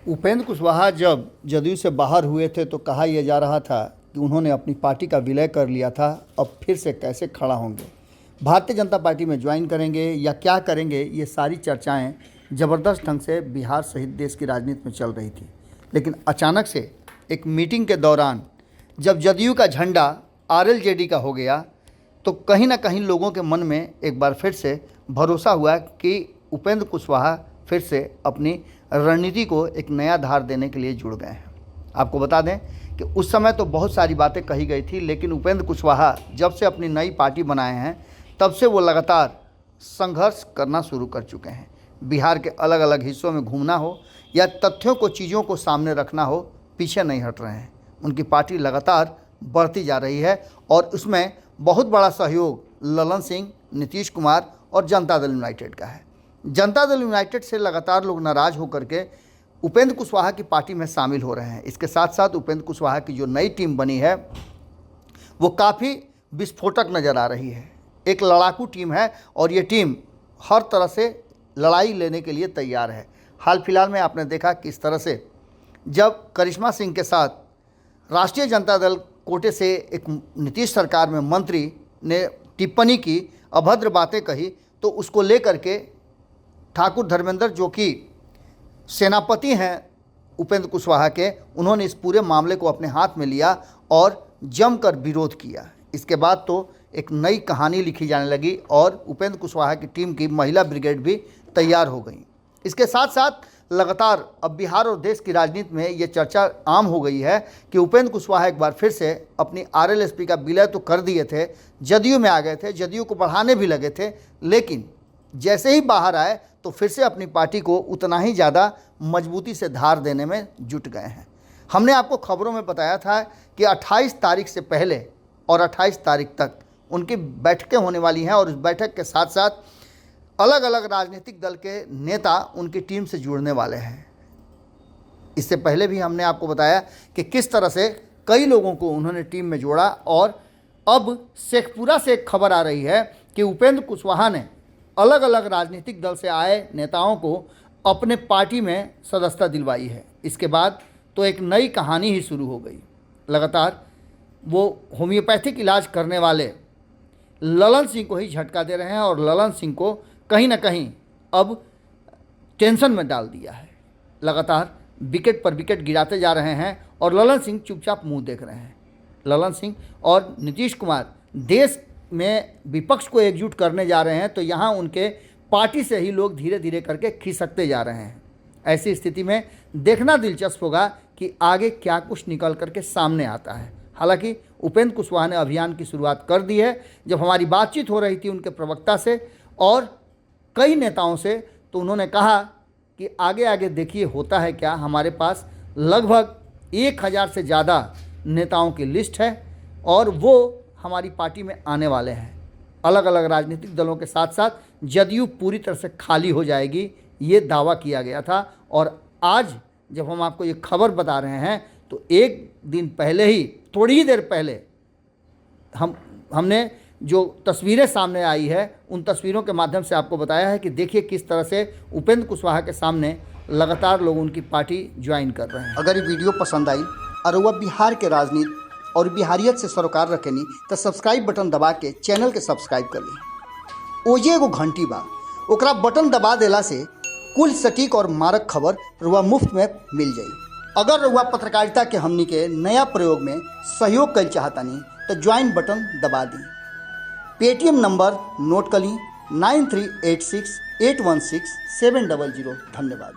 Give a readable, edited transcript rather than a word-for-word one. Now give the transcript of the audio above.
उपेंद्र कुशवाहा जब जदयू से बाहर हुए थे तो कहा यह जा रहा था कि उन्होंने अपनी पार्टी का विलय कर लिया था, अब फिर से कैसे खड़ा होंगे, भारतीय जनता पार्टी में ज्वाइन करेंगे या क्या करेंगे, ये सारी चर्चाएं ज़बरदस्त ढंग से बिहार सहित देश की राजनीति में चल रही थी। लेकिन अचानक से एक मीटिंग के दौरान जब जदयू का झंडा आरएलजेडी का हो गया तो कहीं ना कहीं लोगों के मन में एक बार फिर से भरोसा हुआ कि उपेंद्र कुशवाहा फिर से अपनी रणनीति को एक नया धार देने के लिए जुड़ गए हैं। आपको बता दें कि उस समय तो बहुत सारी बातें कही गई थी, लेकिन उपेंद्र कुशवाहा जब से अपनी नई पार्टी बनाए हैं तब से वो लगातार संघर्ष करना शुरू कर चुके हैं। बिहार के अलग अलग हिस्सों में घूमना हो या तथ्यों को, चीज़ों को सामने रखना हो, पीछे नहीं हट रहे हैं। उनकी पार्टी लगातार बढ़ती जा रही है और उसमें बहुत बड़ा सहयोग ललन सिंह, नीतीश कुमार और जनता दल यूनाइटेड का है। जनता दल यूनाइटेड से लगातार लोग नाराज होकर के उपेंद्र कुशवाहा की पार्टी में शामिल हो रहे हैं। इसके साथ साथ उपेंद्र कुशवाहा की जो नई टीम बनी है वो काफ़ी विस्फोटक नज़र आ रही है। एक लड़ाकू टीम है और ये टीम हर तरह से लड़ाई लेने के लिए तैयार है। हाल फिलहाल में आपने देखा किस तरह से जब करिश्मा सिंह के साथ राष्ट्रीय जनता दल कोटे से एक नीतीश सरकार में मंत्री ने टिप्पणी की, अभद्र बातें कही, तो उसको लेकर के ठाकुर धर्मेंद्र जो कि सेनापति हैं उपेंद्र कुशवाहा के, उन्होंने इस पूरे मामले को अपने हाथ में लिया और जमकर विरोध किया। इसके बाद तो एक नई कहानी लिखी जाने लगी और उपेंद्र कुशवाहा की टीम की महिला ब्रिगेड भी तैयार हो गई। इसके साथ साथ लगातार अब बिहार और देश की राजनीति में ये चर्चा आम हो गई है कि उपेंद्र कुशवाहा एक बार फिर से अपनी आरएलएसपी का विलय तो कर दिए थे, जदयू में आ गए थे, जदयू को बढ़ाने भी लगे थे, लेकिन जैसे ही बाहर आए तो फिर से अपनी पार्टी को उतना ही ज़्यादा मजबूती से धार देने में जुट गए हैं। हमने आपको खबरों में बताया था कि 28 तारीख से पहले और 28 तारीख तक उनकी बैठकें होने वाली हैं और इस बैठक के साथ साथ अलग अलग राजनीतिक दल के नेता उनकी टीम से जुड़ने वाले हैं। इससे पहले भी हमने आपको बताया कि किस तरह से कई लोगों को उन्होंने टीम में जोड़ा और अब शेखपुरा से एक खबर आ रही है कि उपेंद्र कुशवाहा ने अलग अलग राजनीतिक दल से आए नेताओं को अपने पार्टी में सदस्यता दिलवाई है। इसके बाद तो एक नई कहानी ही शुरू हो गई। लगातार वो होम्योपैथिक इलाज करने वाले ललन सिंह को ही झटका दे रहे हैं और ललन सिंह को कहीं ना कहीं अब टेंशन में डाल दिया है। लगातार विकेट पर विकेट गिराते जा रहे हैं और ललन सिंह चुपचाप मुंह देख रहे हैं। ललन सिंह और नीतीश कुमार देश में विपक्ष को एकजुट करने जा रहे हैं, तो यहाँ उनके पार्टी से ही लोग धीरे धीरे करके खिसकते जा रहे हैं। ऐसी स्थिति में देखना दिलचस्प होगा कि आगे क्या कुछ निकल करके सामने आता है। हालांकि उपेंद्र कुशवाहा ने अभियान की शुरुआत कर दी है। जब हमारी बातचीत हो रही थी उनके प्रवक्ता से और कई नेताओं से, तो उन्होंने कहा कि आगे आगे देखिए होता है क्या। हमारे पास लगभग 1000 से ज़्यादा नेताओं की लिस्ट है और वो हमारी पार्टी में आने वाले हैं। अलग अलग राजनीतिक दलों के साथ साथ जदयू पूरी तरह से खाली हो जाएगी, ये दावा किया गया था। और आज जब हम आपको ये खबर बता रहे हैं तो एक दिन पहले ही, थोड़ी ही देर पहले हमने जो तस्वीरें सामने आई है उन तस्वीरों के माध्यम से आपको बताया है कि देखिए किस तरह से उपेंद्र कुशवाहा के सामने लगातार लोग उनकी पार्टी ज्वाइन कर रहे हैं। अगर ये वीडियो पसंद आई और वह बिहार के राजनीति और बिहारियत से सरोकार रखेनी तो सब्सक्राइब बटन दबा के चैनल के सब्सक्राइब कर ली। ओजे एगो घंटी बा, ओकरा बटन दबा देला से कुल सटीक और मारक खबर रुआ मुफ्त में मिल जाई। अगर रुआ पत्रकारिता के हमनी के नया प्रयोग में सहयोग कर चाहतानी तो ज्वाइन बटन दबा दी। पेटीएम नंबर नोट कर ली 9386816700। धन्यवाद।